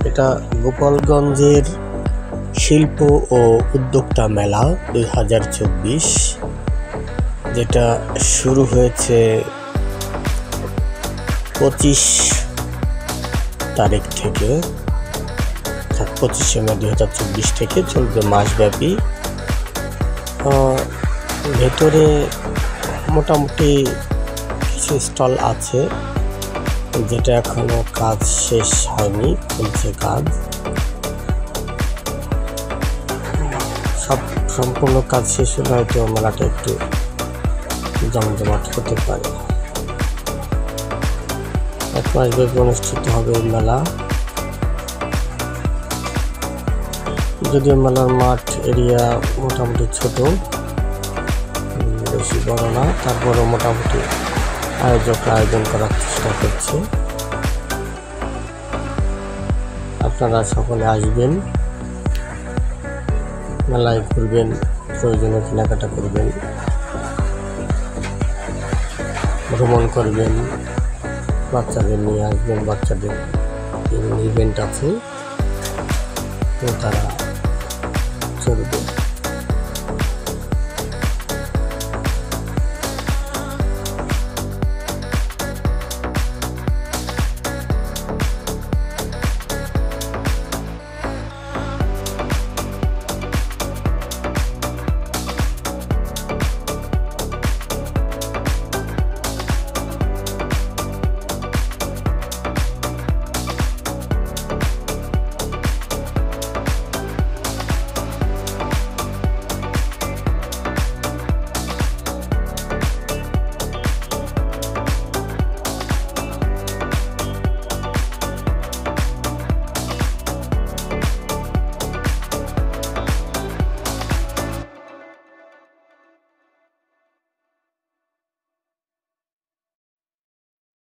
এটা গোপালগঞ্জের শিল্প ও উদ্যোক্তা মেলা 2024, যেটা শুরু হয়েছে 25 তারিখ থেকে, 25শে মে 2024 থেকে চলবে মাসব্যাপী। ভেতরে মোটামুটি কিছু স্টল আছে, যেটা এখনো কাজ শেষ হয়নি, চলছে কাজ। সম্পূর্ণ কাজ শেষ হলে হয়তো মেলাটা একটু জমজমাট হতে পারে। 1 মাস ব্যাপী অনুষ্ঠিত হবে এই মেলা। যদিও মেলার মাঠ এরিয়া মোটামুটি ছোট, বেশি বড় না, তারপরও মোটামুটি আয়োজকরা আয়োজন করার চেষ্টা করছে। আপনারা সকলে আসবেন, মেলায় ঘুরবেন, প্রয়োজনীয় কেনাকাটা করবেন, ভ্রমণ করবেন, বাচ্চাদের নিয়ে আসবেন। বাচ্চাদের ইভেন্ট আছে, তো তারা চলবে।